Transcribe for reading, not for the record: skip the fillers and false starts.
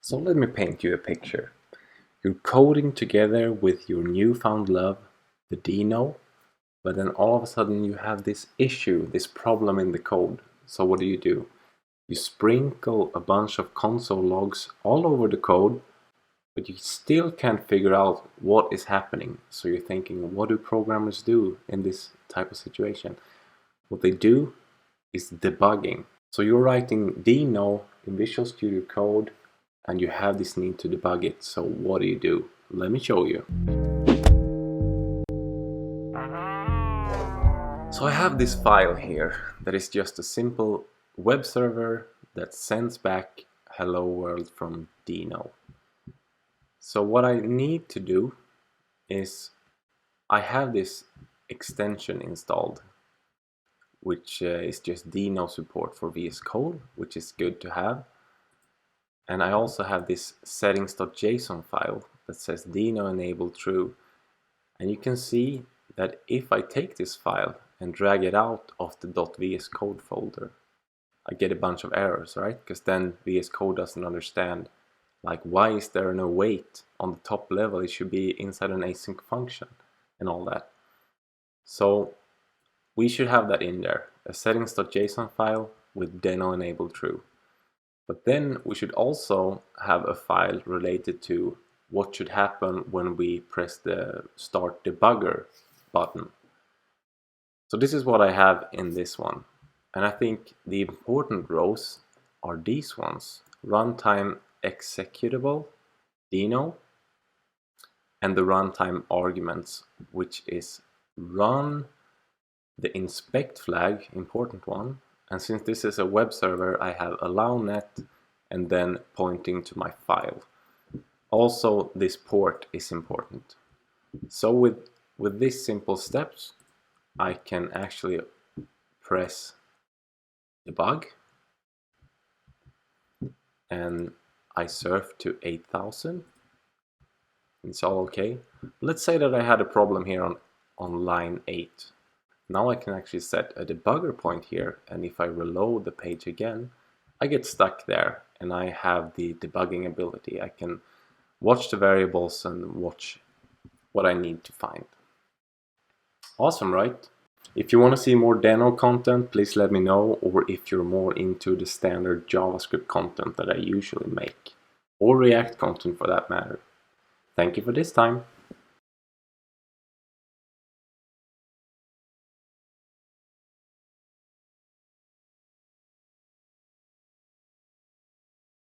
So let me paint you a picture. You're coding together with your newfound love, the Deno, but then all of a sudden you have this issue, this problem in the code. So what do? You sprinkle a bunch of console logs all over the code, but you still can't figure out what is happening. So you're thinking, what do programmers do in this type of situation? What they do is debugging. So you're writing Deno in Visual Studio Code and you have this need to debug it. So what do? Let me show you. So I have this file here that is just a simple web server that sends back hello world from Deno. So what I need to do is I have this extension installed, which is just Deno support for VS Code, which is good to have. And I also have this settings.json file that says Deno enable true. And you can see that if I take this file and drag it out of the .vs code folder, I get a bunch of errors, right? Because then VS Code doesn't understand, like, why is there no wait on the top level? It should be inside an async function and all that. So we should have that in there, a settings.json file with Deno enable true. But then we should also have a file related to what should happen when we press the start debugger button. So this is what I have in this one. And I think the important rows are these ones: runtime executable, Deno, and the runtime arguments, which is run, the inspect flag, important one. And since this is a web server, I have allow net and then pointing to my file. Also, this port is important. So with these simple steps, I can actually press debug and I surf to 8000. It's all okay. Let's say that I had a problem here on line 8. Now I can actually set a debugger point here, and if I reload the page again, I get stuck there and I have the debugging ability. I can watch the variables and watch what I need to find. Awesome, right? If you want to see more Deno content, please let me know, or if you're more into the standard JavaScript content that I usually make, or React content for that matter. Thank you for this time.